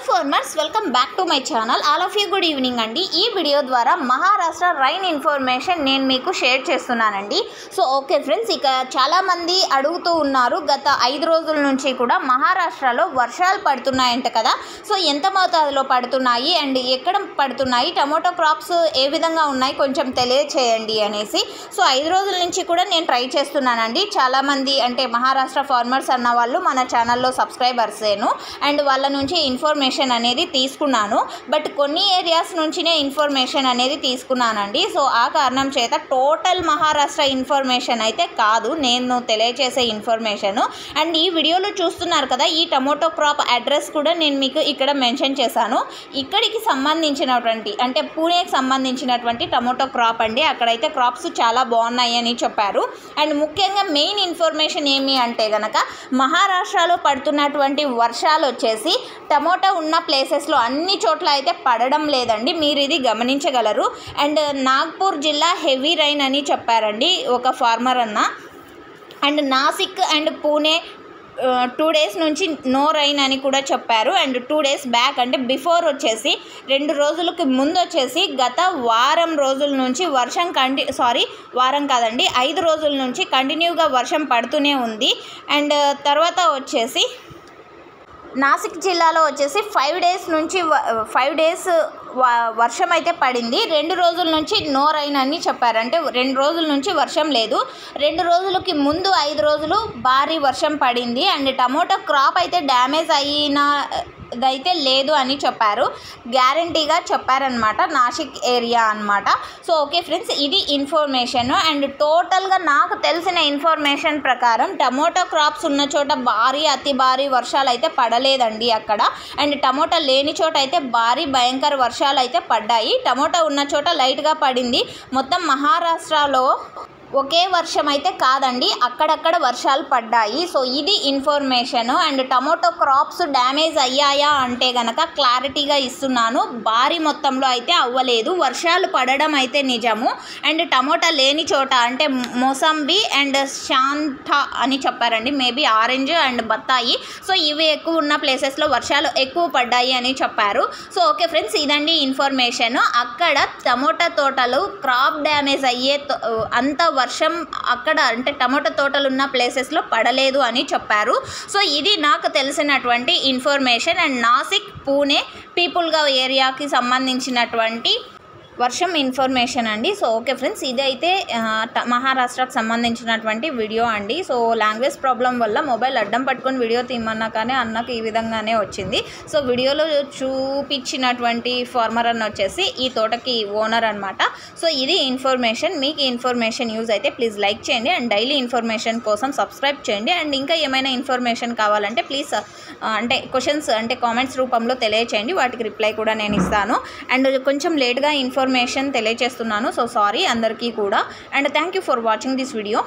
farmers, welcome back to my channel. All of you good evening అండి. ఈ video ద్వారా Maharashtra rain information నేను మీకు షేర్ చేస్తున్నానండి. సో ఓకే ఫ్రెండ్స్, ఇక చాలా మంది అడుగుతూ ఉన్నారు గత 5 రోజుల నుంచి కూడా మహారాష్ట్రలో వర్షాలు పడుతున్నాయంట కదా. సో ఎంత మోతాదులో పడుతున్నాయి అండ్ ఎక్కడ పడుతున్నాయి, టమోటో క్రాప్స్ ఏ విధంగా ఉన్నాయి కొంచెం తెలియచేయండి అనేసి. సో 5 రోజుల నుంచి కూడా నేను ట్రై చేస్తున్నానండి. చాలామంది అంటే మహారాష్ట్ర ఫార్మర్స్ అన్న వాళ్ళు మన ఛానల్లో సబ్స్క్రైబర్సేను అండ్ వాళ్ళ నుంచి ఇన్ఫర్మేషన్ అనేది తీసుకున్నాను. బట్ కొన్ని ఏరియాస్ నుంచినే ఇన్ఫర్మేషన్ అనేది తీసుకున్నానండి. సో ఆ కారణం చేత టోటల్ మహారాష్ట్ర ఇన్ఫర్మేషన్ అయితే కాదు నేను తెలియచేసే ఇన్ఫర్మేషను. అండ్ ఈ వీడియోలో చూస్తున్నారు కదా, ఈ టమోటో క్రాప్ అడ్రస్ కూడా నేను మీకు ఇక్కడ మెన్షన్ చేశాను. ఇక్కడికి సంబంధించినటువంటి అంటే పూణేకి సంబంధించినటువంటి టమోటో క్రాప్ అండి. అక్కడైతే క్రాప్స్ చాలా బాగున్నాయి అని చెప్పారు. అండ్ ముఖ్యంగా మెయిన్ ఇన్ఫర్మేషన్ ఏమి అంటే కనుక మహారాష్ట్రలో పడుతున్నటువంటి వర్షాలు వచ్చేసి టమోటా ఉన్న ప్లేసెస్లో అన్ని చోట్ల అయితే పడడం లేదండి, మీరు ఇది గమనించగలరు. అండ్ నాగ్పూర్ జిల్లా హెవీ రైన్ అని చెప్పారండి ఒక ఫార్మర్ అన్న. And Nashik and Pune 2 days నుంచి నో రైన్ అని కూడా చెప్పారు. అండ్ 2 డేస్ బ్యాక్ అంటే బిఫోర్ వచ్చేసి 2 రోజులకి ముందు వచ్చేసి గత వారం రోజుల నుంచి వర్షం వారం కాదండి 5 రోజుల నుంచి కంటిన్యూగా వర్షం పడుతూనే ఉంది. అండ్ తర్వాత వచ్చేసి నాసిక్ జిల్లాలో వచ్చేసి 5 డేస్ వర్షం అయితే పడింది. 2 రోజుల నుంచి నో రైన్ అని చెప్పారు. అంటే 2 రోజుల నుంచి వర్షం లేదు. 2 రోజులకి ముందు 5 రోజులు భారీ వర్షం పడింది. అండ్ టమోటా క్రాప్ అయితే డ్యామేజ్ అయినదైతే లేదు అని చెప్పారు, గ్యారంటీగా చెప్పారనమాట. నాసిక్ ఏరియా అనమాట. సో ఓకే ఫ్రెండ్స్, ఇది ఇన్ఫర్మేషన్. అండ్ టోటల్గా నాకు తెలిసిన ఇన్ఫర్మేషన్ ప్రకారం టమోటా క్రాప్స్ ఉన్న చోట అతి భారీ వర్షాలు అయితే పడలేదండి అక్కడ. అండ్ టమోటా లేని చోట అయితే భయంకర వర్షాలు అయితే పడ్డాయి. టమోటా ఉన్న చోట లైట్గా పడింది. మొత్తం మహారాష్ట్రలో ఒకే వర్షం అయితే కాదండి, అక్కడక్కడ వర్షాలు పడ్డాయి. సో ఇది information. And tomato crops damage అయ్యాయా అంటే కనుక క్లారిటీగా ఇస్తున్నాను, భారీ మొత్తంలో అయితే అవ్వలేదు. వర్షాలు పడడం అయితే నిజము. అండ్ టమోటా లేని చోట అంటే మోసంబి అండ్ శాంత అని చెప్పారండి, మేబీ ఆరెంజ్ అండ్ బత్తాయి. సో ఇవి ఎక్కువ ఉన్న ప్లేసెస్లో వర్షాలు ఎక్కువ పడ్డాయి అని చెప్పారు. సో ఓకే ఫ్రెండ్స్, ఇదండి ఇన్ఫర్మేషన్. అక్కడ టమోటా తోటలు క్రాప్ డ్యామేజ్ అయ్యే అంత వర్షం అక్కడ అంటే టమోటా తోటలు ఉన్న ప్లేసెస్లో పడలేదు అని చెప్పారు. సో ఇది నాకు తెలిసినటువంటి ఇన్ఫర్మేషన్. అండ్ నాసిక్ పూణే పీపుల్గావ్ ఏరియాకి సంబంధించినటువంటి వర్షం ఇన్ఫర్మేషన్ అండి. సో ఓకే ఫ్రెండ్స్, ఇదైతే మహారాష్ట్రకు సంబంధించినటువంటి వీడియో అండి. సో లాంగ్వేజ్ ప్రాబ్లం వల్ల మొబైల్ అడ్డం పట్టుకొని వీడియో తీయమన్నా కానీ అన్నకు ఈ విధంగానే వచ్చింది. సో వీడియోలో చూపించినటువంటి ఫార్మర్ అన్న వచ్చేసి ఈ తోటకి ఓనర్ అనమాట. సో ఇది ఇన్ఫర్మేషన్. మీకు ఈ ఇన్ఫర్మేషన్ యూజ్ అయితే ప్లీజ్ లైక్ చేయండి అండ్ డైలీ ఇన్ఫర్మేషన్ కోసం సబ్స్క్రైబ్ చేయండి. అండ్ ఇంకా ఏమైనా ఇన్ఫర్మేషన్ కావాలంటే ప్లీజ్ అంటే క్వశ్చన్స్ అంటే కామెంట్స్ రూపంలో తెలియచేయండి, వాటికి రిప్లై కూడా నేను ఇస్తాను. అండ్ కొంచెం లేట్గా ఇన్ఫర్మేషన్ తెలియజేస్తున్నాను, సో సారీ అందరికీ కూడా. And thank you for watching this video.